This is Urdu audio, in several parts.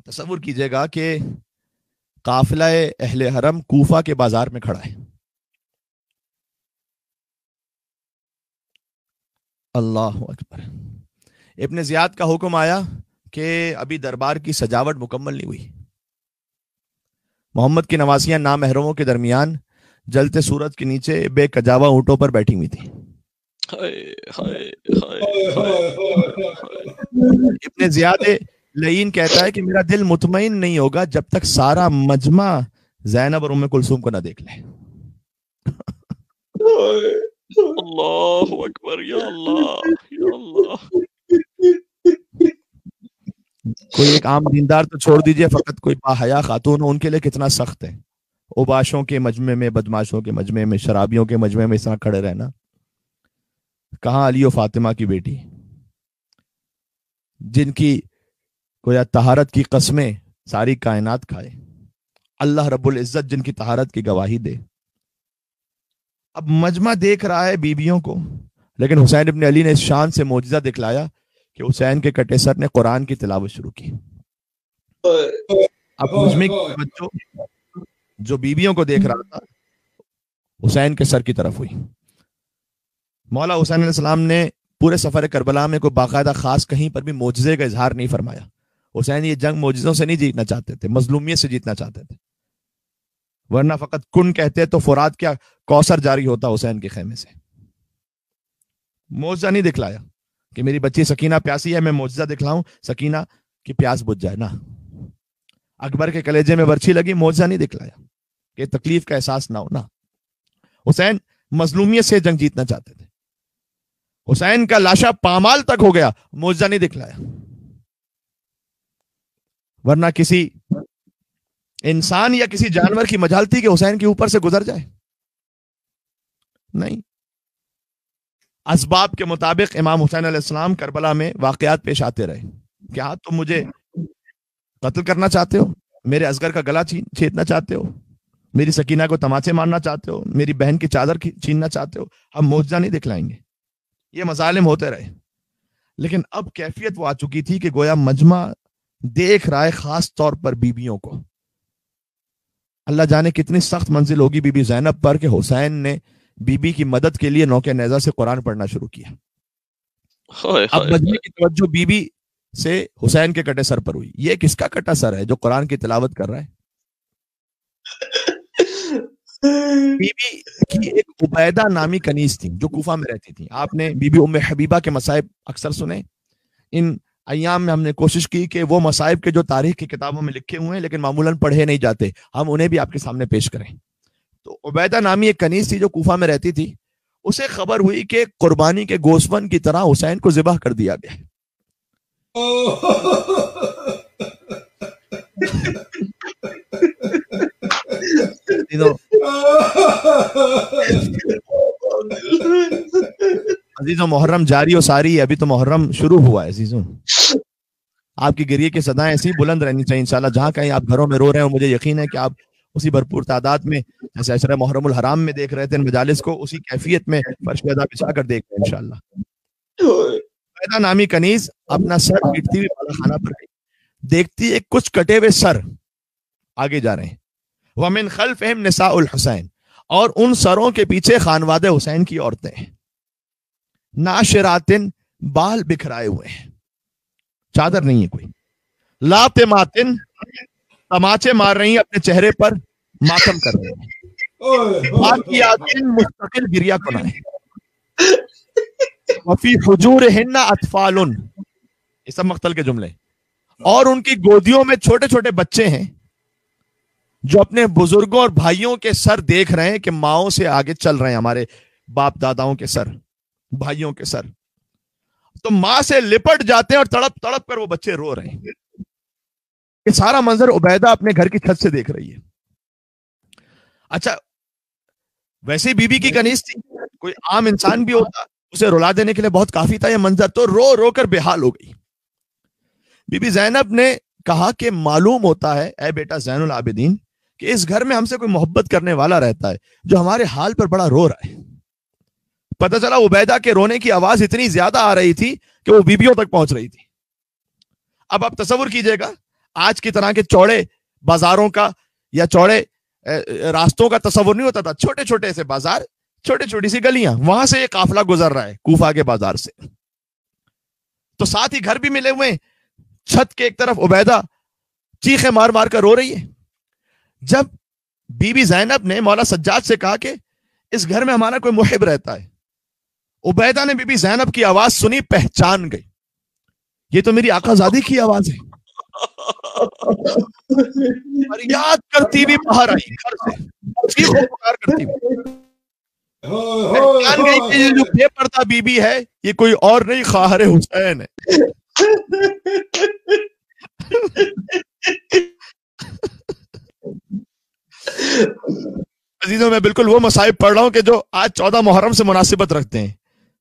تصور کیجئے گا کہ قافلہ اہل حرم کوفہ کے بازار میں کھڑا ہے. اللہ اکبر. ابن زیاد کا حکم آیا کہ ابھی دربار کی سجاوٹ مکمل نہیں ہوئی. محمد کی نواسیاں نامحرموں کے درمیان جلتے سورج کے نیچے بے کجاوا اونٹوں پر بیٹھی ہوئی تھی. ابن زیاد لعین کہتا ہے کہ میرا دل مطمئن نہیں ہوگا جب تک سارا مجمع زینب اور ام کلثوم کو نہ دیکھ لے. اللہ اکبر یا اللہ یا اللہ. کوئی ایک عام دیندار تو چھوڑ دیجئے، فقط کوئی باحیا خاتون ہو، ان کے لیے کتنا سخت ہے. اوباشوں کے مجمع میں، بدماشوں کے مجمع میں، شرابیوں کے مجمع میں اس طرح کھڑے رہنا. کہاں علی و فاطمہ کی بیٹی جن کی کوئی طہارت کی قسمیں ساری کائنات کھائے، اللہ رب العزت جن کی طہارت کی گواہی دے. اب مجمع دیکھ رہا ہے بیویوں کو، لیکن حسین ابن علی نے اس شان سے معجزہ دکھلایا کہ حسین کے کٹے سر نے قرآن کی تلاوت شروع کی. اب مجمع کی توجہ جو بیویوں کو دیکھ رہا تھا حسین کے سر کی طرف ہوئی. مولا حسین علیہ السلام نے پورے سفر کربلا میں کوئی باقاعدہ خاص کہیں پر بھی معجزے کا اظہار نہیں فرمایا. حسین یہ جنگ معجزوں سے نہیں جیتنا چاہتے تھے، مظلومیت سے جیتنا چاہتے تھے. ورنہ فقط کن کہتے تو فرات کیا کوثر جاری ہوتا حسین کے خیمے سے. معجزہ نہیں دکھلایا کہ میری بچی سکینہ پیاسی ہے، میں معجزہ دکھلاؤں سکینہ کی پیاس بجھ جائے. نہ اکبر کے کلیجے میں برچھی لگی، معجزہ نہیں دکھلایا کہ تکلیف کا احساس نہ ہو. نہ حسین مظلومیت سے جنگ جیتنا چاہتے تھے. حسین کا لاشا پامال تک ہو گیا، معجزہ نہیں دکھلایا. ورنہ کسی انسان یا کسی جانور کی مجال تھی کہ حسین کے اوپر سے گزر جائے. نہیں، اسباب کے مطابق امام حسین علیہ السلام کربلا میں واقعات پیش آتے رہے. کیا تم مجھے قتل کرنا چاہتے ہو؟ میرے اصغر کا گلا چھیدنا چاہتے ہو؟ میری سکینہ کو تماچے مارنا چاہتے ہو؟ میری بہن کی چادر چھیننا چاہتے ہو؟ ہم معجزہ نہیں دکھلائیں گے. یہ مظالم ہوتے رہے. لیکن اب کیفیت وہ آ چکی تھی کہ گویا مجمع دیکھ رہا ہے، خاص طور پر بیویوں کو. اللہ جانے کتنی سخت منزل ہوگی بی بی زینب پر کہ حسین نے بی بی کی مدد کے لیے نوکے نیزہ سے قرآن پڑھنا شروع کیا. اب مجمع کی توجہ بی بی سے حسین کے کٹے سر پر ہوئی. یہ کس کا کٹا سر ہے جو قرآن کی تلاوت کر رہا ہے؟ بی بی کی ایک عبیدہ نامی کنیز تھی جو کوفہ میں رہتی تھی. آپ نے بی بی ام حبیبہ کے مصائب اکثر سنے. ان ایام میں ہم نے کوشش کی کہ وہ مصائب کے جو تاریخ کی کتابوں میں لکھے ہوئے ہیں لیکن معمولاً پڑھے نہیں جاتے، ہم انہیں بھی آپ کے سامنے پیش کریں. تو عبیدہ نامی ایک کنیز تھی جو کوفہ میں رہتی تھی. اسے خبر ہوئی کہ قربانی کے گوسفند کی طرح حسین کو ذبح کر دیا گیا. عزیزوں محرم جاری و ساری ہے، ابھی تو محرم شروع ہوا ہے. عزیزوں آپ کی گریے کی صدائیں ایسی بلند رہنی چاہیے انشاءاللہ. جہاں کہیں آپ گھروں میں رو رہے ہیں مجھے یقین ہے کہ آپ اسی بھرپور تعداد میں جیسے عشرہ محرم الحرام میں دیکھ رہے تھے مجالس کو، اسی کیفیت میں فرش پیدا بچھا کر دیکھ رہے ہیں انشاءاللہ. عبیدہ نامی کنیز اپنا سر پیٹتی ہوئی بالا خانہ پر گئی. دیکھتی ہے کچھ کٹے ہوئے سر آگے جا رہے ہیں. وَمِنْ خَلْفِهِمْ نِسَاءُ الْحُسَيْنِ، اور ان سروں کے پیچھے خانواد حسین کی عورتیں ہیں. ناشراتن، بال بکھرائے ہوئے ہیں، چادر نہیں ہے کوئی. لاتماتن، تماچے مار رہی ہیں اپنے چہرے پر، ماتم کر رہے ہیں. باقیاتن، مستقل گریہ کنائیں. وفی حجورہن اطفال، یہ سب مقتل کے جملے. اور ان کی گودیوں میں چھوٹے چھوٹے بچے ہیں جو اپنے بزرگوں اور بھائیوں کے سر دیکھ رہے ہیں کہ ماؤں سے آگے چل رہے ہیں، ہمارے باپ داداؤں کے سر، بھائیوں کے سر. تو ماں سے لپٹ جاتے ہیں اور تڑپ تڑپ کر وہ بچے رو رہے ہیں. یہ سارا منظر عبیدہ اپنے گھر کی چھت سے دیکھ رہی ہے. اچھا ویسے بی بی کی کنیز تھی، کوئی عام انسان بھی ہوتا اسے رلا دینے کے لیے بہت کافی تھا یہ منظر. تو رو رو کر بے حال ہو گئی. بی بی زینب نے کہا کہ معلوم ہوتا ہے اے بیٹا زین العابدین کہ اس گھر میں ہم سے کوئی محبت کرنے والا رہتا ہے جو ہمارے حال پر بڑا رو رہا ہے. پتہ چلا عبیدہ کے رونے کی آواز اتنی زیادہ آ رہی تھی کہ وہ بیبیوں تک پہنچ رہی تھی. اب آپ تصور کیجئے گا آج کی طرح کے چوڑے بازاروں کا یا چوڑے راستوں کا تصور نہیں ہوتا تھا. چھوٹے چھوٹے سے بازار, چھوٹی چھوٹی سی گلیاں, وہاں سے یہ قافلہ گزر رہا ہے کوفہ کے بازار سے. تو ساتھ ہی گھر بھی ملے ہوئے. چھت کے ایک طرف عبیدہ چیخیں مار مار کر رو رہی ہے. جب بی بی زینب نے مولا سجاد سے کہا کہ اس گھر میں ہمارا کوئی محب رہتا ہے, عبیدہ نے بی بی زینب کی آواز سنی, پہچان گئی, یہ تو میری آقا زادی کی آواز ہے. فریاد کرتی ہوئی باہر آئی گھر سے, چیخ و پکار کرتی ہوئی. پہچان گئی کہ یہ جو بے پردہ بی بی ہے یہ کوئی اور نہیں, خواہر حسین ہے. عزیزوں, میں بالکل وہ مصائب پڑھ رہا ہوں کہ جو آج 14 محرم سے مناسبت رکھتے ہیں.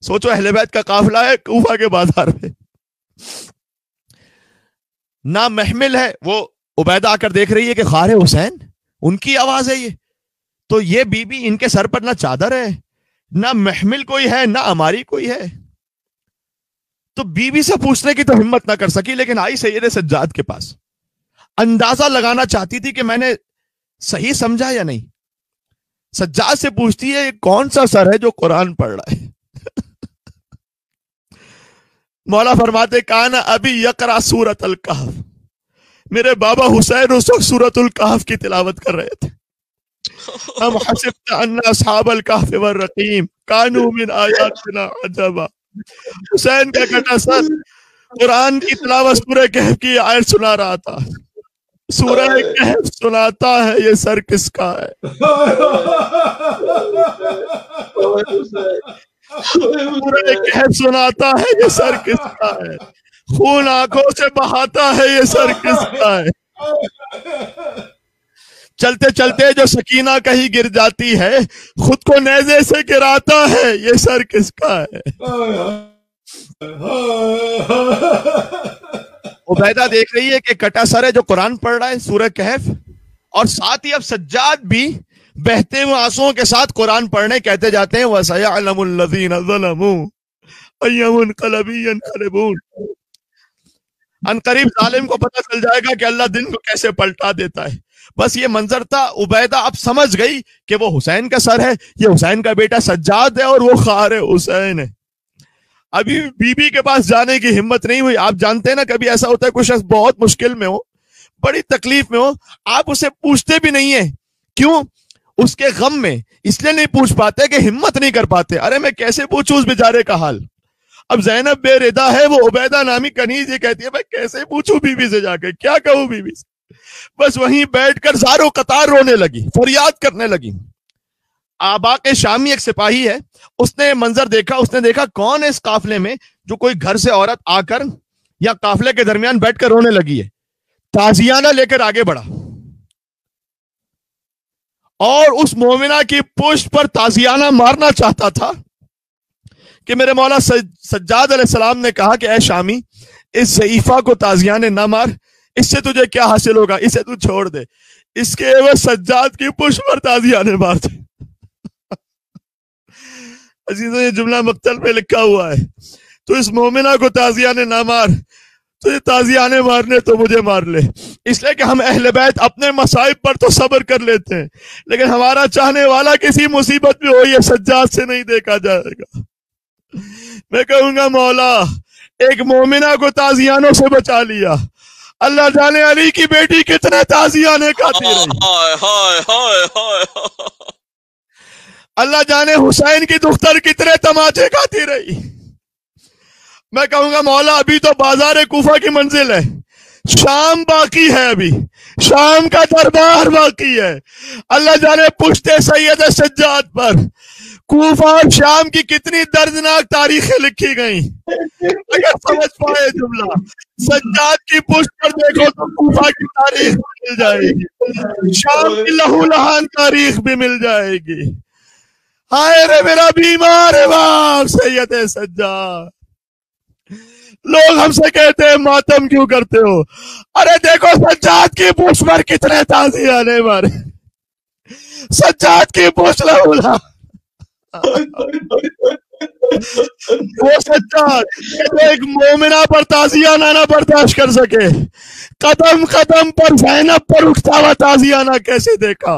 سوچو اہل بیت کا قافلہ ہے کوفہ کے بازار میں, نہ محمل ہے, وہ عبیدہ آ کر دیکھ رہی ہے کہ خواہر حسین ان کی آواز ہے یہ. تو یہ بی بی ان کے سر پر نہ چادر ہے, نہ محمل کوئی ہے, نہ ہماری کوئی ہے. تو بی بی سے پوچھنے کی تو ہمت نہ کر سکی, لیکن آئی سید سجاد کے پاس. اندازہ لگانا چاہتی تھی کہ میں نے صحیح سمجھا یا نہیں. سجاد سے پوچھتی ہے یہ کون سا سر ہے جو قرآن پڑھ رہا ہے؟ مولا فرماتے کانا ابھی یقرا سورۃ الکہف, میرے بابا حسین اس وقت سورۃ الکہف کی تلاوت کر رہے تھے. ہم حسبت ان اصحاب الکہف والرقیم کانوا من آیاتنا عجبا. حسین کا کٹا سر قرآن کی تلاوت سورہ کہف کی آیت سنا رہا تھا. سورہ کہف سناتا ہے یہ سر کس کا ہے؟ سورہ کہف سناتا ہے یہ سر کس کا ہے؟ خون آنکھوں سے بہاتا ہے یہ سر کس کا ہے؟ چلتے چلتے جو سکینہ کہیں گر جاتی ہے خود کو نیزے سے گراتا ہے یہ سر کس کا ہے؟ عبیدہ دیکھ رہی ہے کہ کٹا سر ہے جو قرآن پڑھ رہا ہے سورہ کہف, اور ساتھ ہی اب سجاد بھی بہتے ہوئے آنسوؤں کے ساتھ قرآن پڑھنے کہتے جاتے ہیں وَسَيَعْلَمُ الَّذِينَ ظَلَمُوا أَيَّ مُنْقَلَبٍ يَنْقَلِبُونَ. ان قریب ظالم کو پتہ چل جائے گا کہ اللہ دن کو کیسے پلٹا دیتا ہے. بس یہ منظر تھا. عبیدہ اب سمجھ گئی کہ وہ حسین کا سر ہے, یہ حسین کا بیٹا سجاد ہے اور وہ خواہر حسین ہے. ابھی بی بی کے پاس جانے کی ہمت نہیں ہوئی. آپ جانتے ہیں نا کبھی ایسا ہوتا ہے کوئی شخص بہت مشکل میں ہو, بڑی تکلیف میں ہو, آپ اسے پوچھتے بھی نہیں ہیں. کیوں؟ اس کے غم میں اس لیے نہیں پوچھ پاتے کہ ہمت نہیں کر پاتے. ارے میں کیسے پوچھوں اس بیچارے کا حال. اب زینب بے ردا ہے, وہ عبیدہ نامی کنیز یہ کہتی ہے میں کیسے پوچھوں بی بی سے جا کے, کیا کہوں بی بی سے. بس وہیں بیٹھ کر زاروں قطار رونے لگی, فریاد کرنے لگی. آباق شامی ایک سپاہی ہے, اس نے منظر دیکھا. اس نے دیکھا کون ہے اس قافلے میں جو کوئی گھر سے عورت آ کر یا قافلے کے درمیان بیٹھ کر رونے لگی ہے. تازیانہ لے کر آگے بڑھا اور اس مومنہ کی پشت پر تازیانہ مارنا چاہتا تھا کہ میرے مولا سجاد علیہ السلام نے کہا کہ اے شامی اس ضعیفہ کو تازیانے نہ مار, اس سے تجھے کیا حاصل ہوگا, اسے تو چھوڑ دے. اس کے عوض سجاد کی پشت پر تازیانے مار دے. عزیزوں یہ جملہ مقتل میں لکھا ہوا ہے. تو اس مومنہ کو تازیانے نہ مار, تجھے تازیانے مارنے تو مجھے مار لے. اس لیے کہ ہم اہل بیت اپنے مصائب پر تو صبر کر لیتے ہیں, لیکن ہمارا چاہنے والا کسی مصیبت میں ہو یہ سجاد سے نہیں دیکھا جائے گا. میں کہوں گا مولا ایک مومنہ کو تازیانوں سے بچا لیا, اللہ جانے علی کی بیٹی کتنے تازیانے کھاتی رہی, اللہ جانے حسین کی دختر کتنے تماچے کھاتی رہی. میں کہوں گا مولا ابھی تو بازار کوفہ کی منزل ہے, شام باقی ہے, ابھی شام کا دربار باقی ہے. اللہ جانے پشتے سید سجاد پر کوفہ اور شام کی کتنی دردناک تاریخیں لکھی گئیں. اگر سمجھ پائے جملہ, سجاد کی پشت پر دیکھو تو کوفہ کی تاریخ مل جائے گی, شام کی لہو لہان تاریخ بھی مل جائے گی. ہائے رے میرا بیمار باپ سید سجاد. لوگ ہم سے کہتے ہیں ماتم کیوں کرتے ہو, ارے دیکھو سجاد کی پشت پر کتنے تازیانے مارے, سجاد کی پشت لہو لہان. وہ سجاد کہ جو ایک مومنہ پر تعزیانہ نہ برداشت کر سکے، قدم قدم پر زینب پر اٹھتا ہوا تعزیانہ کیسے دیکھا،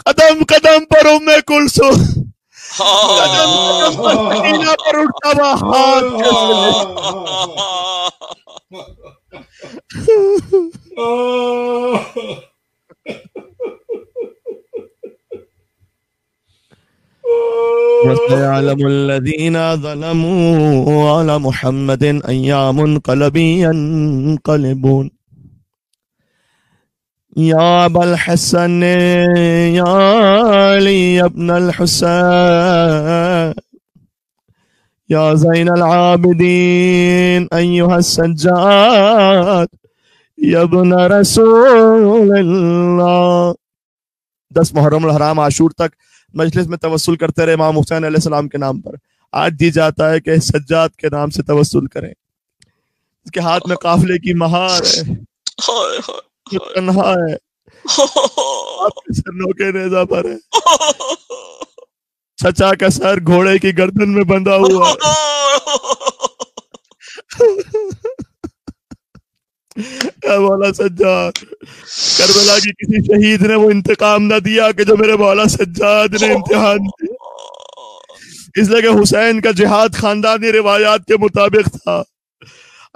قدم قدم پر ام کلثوم، قدم قدم پر سکینہ پر اٹھتا ہوا ہاتھ کیسے وَسَيَعْلَمُ الَّذِينَ ظَلَمُوا عَلَى مُحَمَّدٍ أَيَّ مُنْقَلَبٍ يَنْقَلِبُونَ يا أبا الحسن يا علي ابن الحسين يا زين العابدين أيها السجاد يا ابن رسول الله۔ 10 محرم الحرام عاشور تک مجلس میں توسل کرتے رہے امام حسین علیہ السلام کے نام پر، آج دی جاتا ہے کہ سجاد کے نام سے توسل کریں، اس کے ہاتھ میں قافلے کی مہار ہے، تنہا ہے، آپ کے سر نوکے نیزہ پر ہے، چچا کا سر گھوڑے کی گردن میں بندھا ہوا ہے۔ اے مولا سجاد، کربلا کی کسی شہید نے وہ انتقام نہ دیا کہ جو میرے مولا سجاد نے امتحان دیا، اس لیے کہ حسین کا جہاد خاندانی روایات کے مطابق تھا،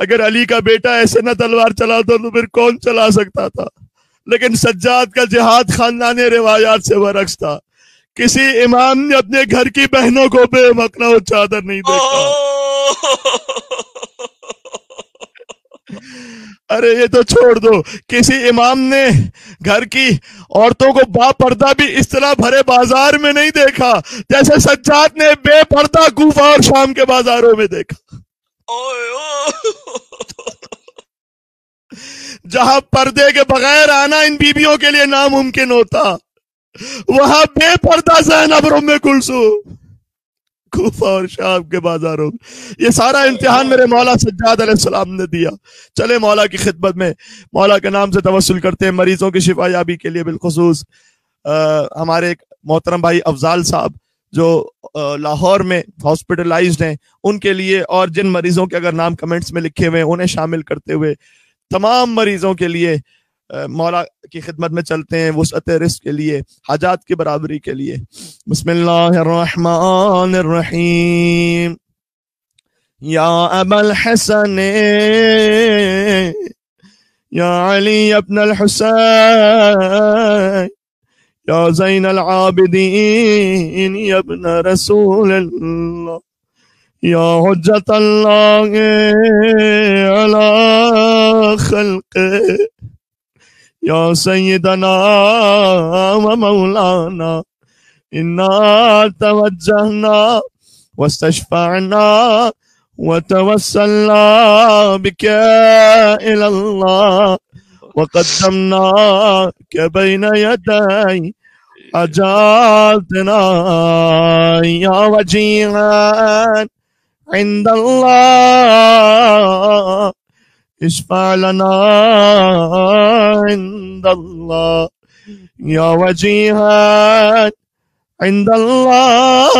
اگر علی کا بیٹا ایسے نہ تلوار چلاتا تو پھر کون چلا سکتا تھا، لیکن سجاد کا جہاد خاندانی روایات سے برعکس تھا، کسی امام نے اپنے گھر کی بہنوں کو بے مکنا و چادر نہیں دیکھا۔ ارے یہ تو چھوڑ دو، کسی امام نے گھر کی عورتوں کو با پردہ بھی اس طرح بھرے بازار میں نہیں دیکھا جیسے سجاد نے بے پردہ کوفہ اور شام کے بازاروں میں دیکھا۔ جہاں پردے کے بغیر آنا ان بیویوں کے لیے ناممکن ہوتا، وہاں بے پردہ زینب اور ام کلثوم کوفہ اور شام کے بازاروں میں۔ یہ سارا امتحان میرے مولا سجاد علیہ السلام نے دیا۔ چلے مولا کی خدمت میں مولا کے نام سے توسل کرتے ہیں، مریضوں کی شفا یابی کے لیے، بالخصوص ہمارے ایک محترم بھائی افضال صاحب جو لاہور میں ہاسپٹلائزڈ ہیں، ان کے لیے، اور جن مریضوں کے اگر نام کمنٹس میں لکھے ہوئے انہیں شامل کرتے ہوئے تمام مریضوں کے لیے مولا کی خدمت میں چلتے ہیں، وسعت رزق کے لیے، حاجات کی برابری کے لیے۔ بسم اللہ الرحمن الرحیم۔ یا ابا الحسن یا علی ابن الحسین یا زین العابدین یا ابن رسول اللہ یا حجت اللہ علی خلقہ یا سیدنا و مولانا انا توجہنا واستشفعنا وتوسلنا بك الى الله وقدمناك بين يدي حاجاتنا يا وجيها عند الله اشفع لنا عند الله يا وجيها عند الله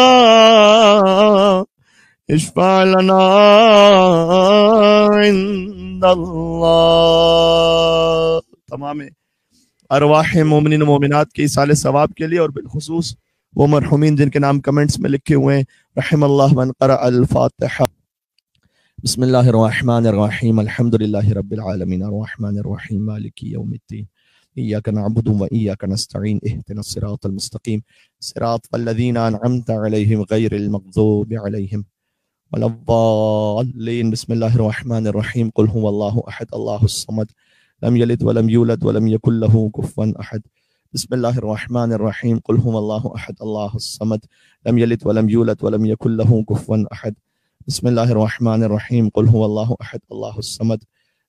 اشفع لنا عند الله۔ تمام ارواح مومنین و مومنات کے ایصال ثواب کے لیے، اور بالخصوص وہ مرحومین جن کے نام کمنٹس میں لکھے ہوئے ہیں، رحم اللہ من قرأ الفاتحہ۔ بسم اللہ الرحمن الرحیم، الحمد للہ رب العالمین، الرحمن الرحیم، مالک یوم الدین، ایاک نعبد و ایاک نستعین، اہدنا الصراط المستقیم، صراط الذین انعمت علیہم غیر المغضوب علیہم ولا الضالین۔ بسم اللہ الرحمن الرحیم، قل هو اللہ احد اللہ الصمد لم یلد ولم یولد ولم یکن له کفوا احد۔ بسم اللہ الرحمن الرحیم، قل هو اللہ احد اللہ الصمد لم یلد ولم یولد ولم یکن له کفوا احد۔ بسم اللہ الرحمن الرحیم، قل هو اللہ احد اللہ الصمد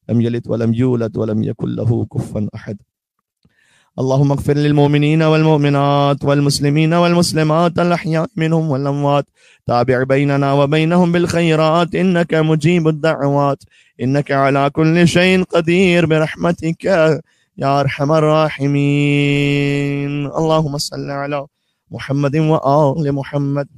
لم یلد ولم یولد ولم یکن له کفوا احد۔ اللهم اغفر للمؤمنين والمؤمنات والمسلمين والمسلمات الأحياء منهم والأموات، تابع بيننا وبينهم بالخيرات إنك مجيب الدعوات، إنك على كل شيء قدير، برحمتك يا أرحم الراحمين۔ اللهم صل على محمد وآل محمد۔